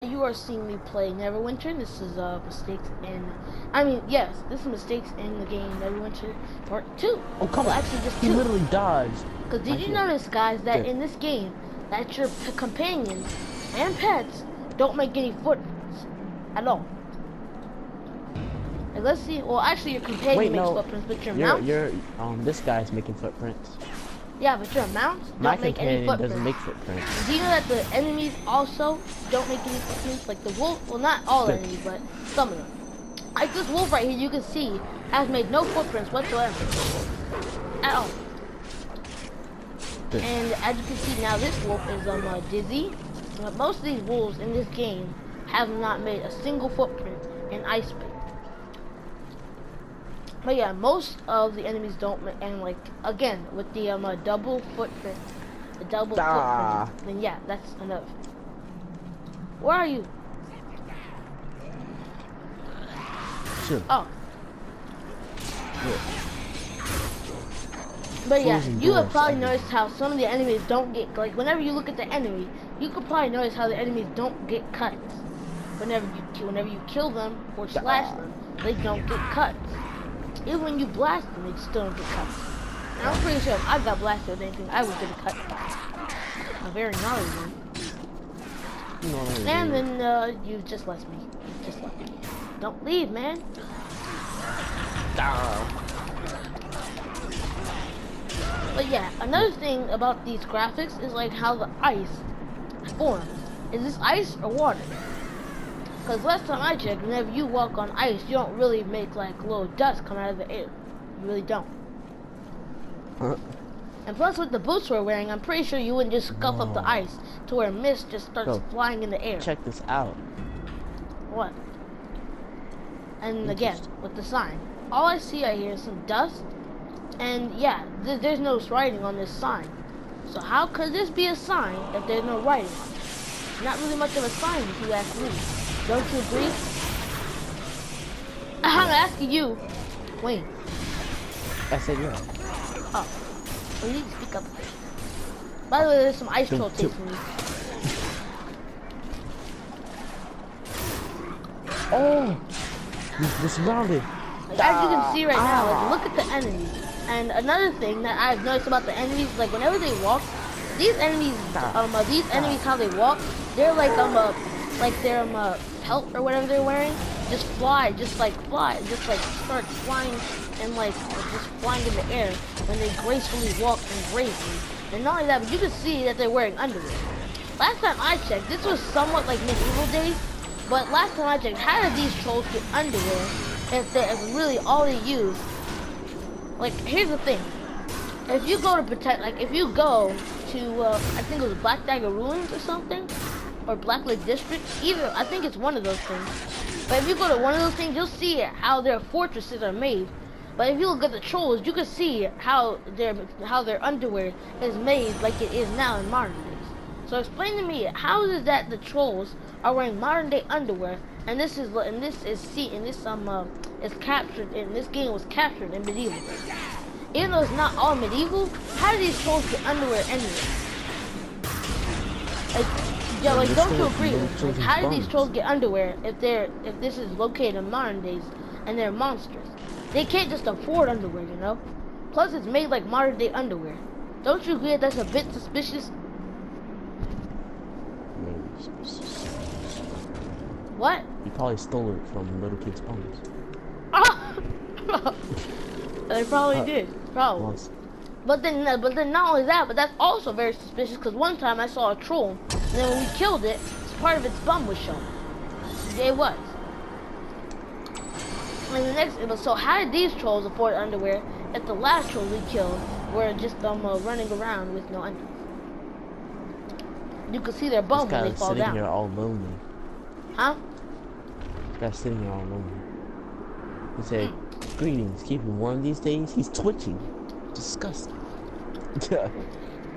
You are seeing me play Neverwinter. This is this is mistakes in the game Neverwinter Part 2. Oh, come well, on. actually just He 2. literally dodged. Because did you notice, guys, that in this game, that your companions and pets don't make any footprints at all? Like, let's see. Well, actually, your companion makes footprints, but your mount. This guy's making footprints. Yeah, but your mount My don't make any companion footprints. doesn't make footprints. Do you know that the enemies also don't make any footprints? Like the wolf, well, not all enemies, but some of them. Like this wolf right here, you can see, has made no footprints whatsoever. At all. Good. And as you can see now, this wolf is dizzy. But most of these wolves in this game have not made a single footprint in Ice Pit. But yeah, most of the enemies don't, and like again with the double footprint, footprint, then yeah, that's enough. Where are you? Sure. Oh. Yeah. But yeah, you have probably noticed how some of the enemies don't get, like whenever you look at the enemy, you could probably notice how the enemies don't get cuts. Whenever you kill them or slash them, they don't get cuts. Even when you blast them, they still don't get cut. And I'm pretty sure if I got blasted with anything, I would get a cut. A very gnarly one. And then you just left me. Just left me. Don't leave, man. But yeah, another thing about these graphics is like how the ice forms. Is this ice or water? Because last time I checked, whenever you walk on ice, you don't really make like little dust come out of the air. You really don't. And plus with the boots we're wearing, I'm pretty sure you wouldn't just scuff up the ice to where mist just starts flying in the air. Check this out. What? And again, with the sign. All I see right here is some dust. And yeah, there's no writing on this sign. So how could this be a sign if there's no writing on it? Not really much of a sign if you ask me. Don't you agree? I'm asking you. Wait. I said yeah. Oh. Well, you need to speak up. By the way, there's some ice troll tape for me. Oh! We're surrounded. Like, as you can see right now, like, look at the enemies. And another thing that I've noticed about the enemies, like whenever they walk, these enemies how they walk, they're like their pelt or whatever they're wearing, just start flying and like just flying in the air when they gracefully walk and gracefully. And not only that, but you can see that they're wearing underwear. Last time I checked, this was somewhat like medieval days, but last time I checked, how did these trolls get underwear if really all they use? Like, here's the thing. If you go to if you go to, I think it was Black Dagger Ruins or something, or Black Lake District, I think it's one of those things. But if you go to one of those things, you'll see how their fortresses are made. But if you look at the trolls, you can see how their underwear is made like it is now in modern days. So explain to me, how is it that the trolls are wearing modern day underwear, and this game was captured in medieval days? Even though it's not all medieval, how do these trolls get underwear anyway? Like, don't you agree? Like, how do these trolls get underwear if this is located in modern days and they're monsters? They can't just afford underwear, you know? Plus, it's made like modern day underwear. Don't you agree that that's a bit suspicious? What? You probably stole it from little kids' homes. They probably did. Probably. Once. But then not only that, but that's also very suspicious because one time I saw a troll, and then when we killed it, part of its bum was shown. It was. And so how did these trolls afford underwear if the last trolls we killed were just running around with no underwear? You can see their bum when they fall down. Sitting here all lonely. Huh? This guy's sitting here all lonely. He said, "Greetings, keeping warm these days?" He's twitching. Disgusting.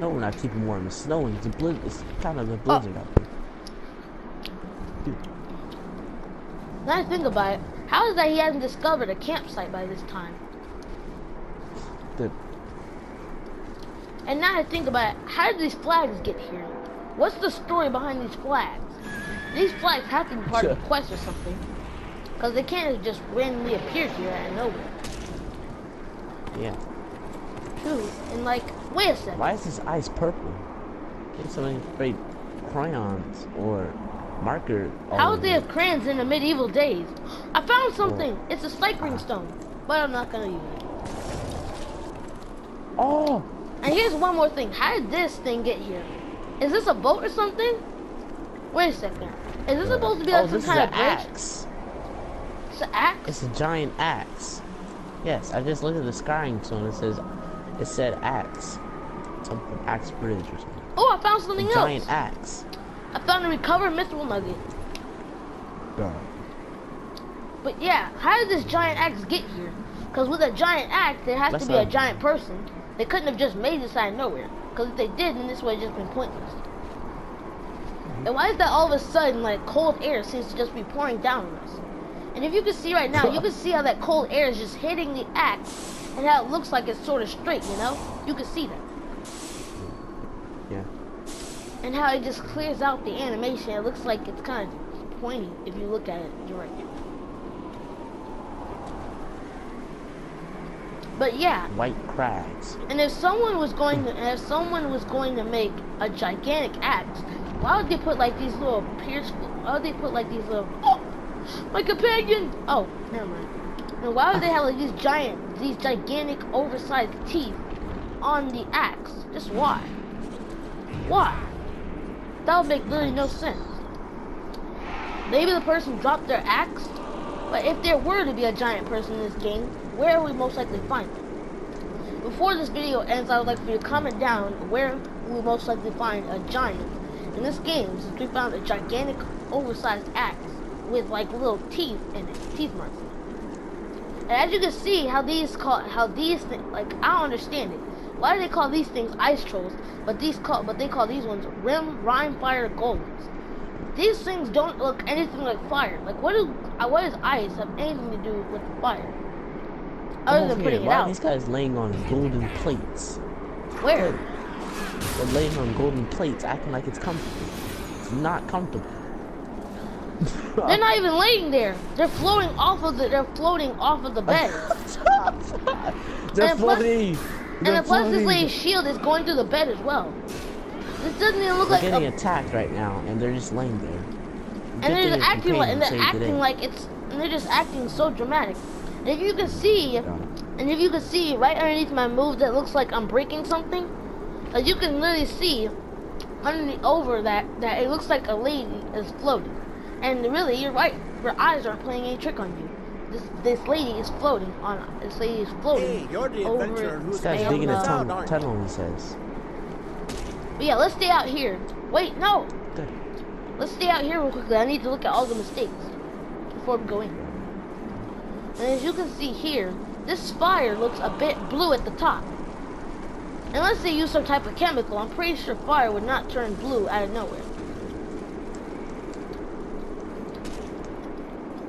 No, we're not keeping warm. It's snowing. It's kind of a blizzard out there. Dude. Now I think about it, how is that he hasn't discovered a campsite by this time? Dude. And now I think about it, how did these flags get here? What's the story behind these flags? These flags have to be part of the quest or something. Because they can't have just randomly appeared here out of nowhere. Yeah. True. And like, wait a second. Why is this ice purple? There's so many fake crayons or marker. How would they have crayons in the medieval days? I found something. It's a cycling stone. But I'm not gonna use it. Oh! And here's one more thing. How did this thing get here? Is this a boat or something? Wait a second. Is this supposed to be like some kind of bridge? Axe. It's an axe? It's a giant axe. Yes, I just looked at the skying stone. It said axe. Something, axe bridge or something. Oh, I found something else. Giant axe. I found a recovered mythical nugget. God. But yeah, how did this giant axe get here? Because with a giant axe, there has to be a giant person. They couldn't have just made this out of nowhere. Because if they did, then this would have just been pointless. And why is that all of a sudden, like, cold air seems to just be pouring down on us? And if you can see right now, you can see how that cold air is just hitting the axe, and how it looks like it's sort of straight, you know? You can see that. Yeah. And how it just clears out the animation. It looks like it's kind of pointy if you look at it directly. But yeah. White crags. And if someone was going to make a gigantic axe, why would they put like these little why would they put like these little, oh, my companion! Oh, never mind. And why would they have like these gigantic oversized teeth on the axe? Just why? Why? That would make literally no sense. Maybe the person dropped their axe, but if there were to be a giant person in this game, where would we most likely find them? Before this video ends, I would like for you to comment down where we will most likely find a giant in this game, since we found a gigantic oversized axe with like little teeth in it, teeth marks in it. And as you can see, how these things, like, I don't understand it. Why do they call these things ice trolls, but they call these ones rime fire golems? These things don't look anything like fire. Like, what does ice have anything to do with fire? Other than putting it out. Why are these guys laying on golden plates? Where? They're laying on golden plates, acting like it's comfortable. It's not comfortable. They're not even laying there. They're floating off of the bed. They're floating. And plus this lady's shield is going through the bed as well. This doesn't even look like they're getting attacked right now, and they're just laying there. And they're just acting so dramatic. And if you can see, right underneath my move that looks like I'm breaking something, like you can literally see over that it looks like a lady is floating. And really, you're right. Your eyes aren't playing any trick on you. This lady is floating on. This lady is floating. Hey, you're the adventurer who's digging a tunnel, tunnel, he says. But yeah, let's stay out here. Wait, no. Good. Let's stay out here real quickly. I need to look at all the mistakes before we go in. And as you can see here, this fire looks a bit blue at the top. Unless they use some type of chemical, I'm pretty sure fire would not turn blue out of nowhere.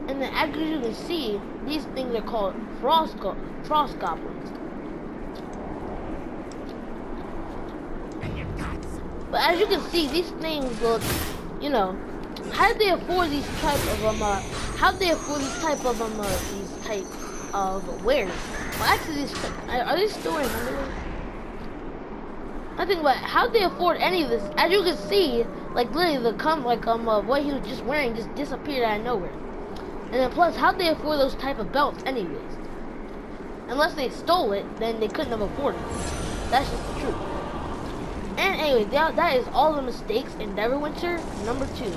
And then as you can see, these things are called frost goblins. But as you can see, these things look, you know, how did they afford these type of wares? Well, actually, are they storing underwear? I think about how did they afford any of this? As you can see, like literally what he was just wearing just disappeared out of nowhere. And then plus, how'd they afford those type of belts anyways? Unless they stole it, then they couldn't have afforded it. That's just the truth. And anyway, that is all the mistakes in Neverwinter number 2.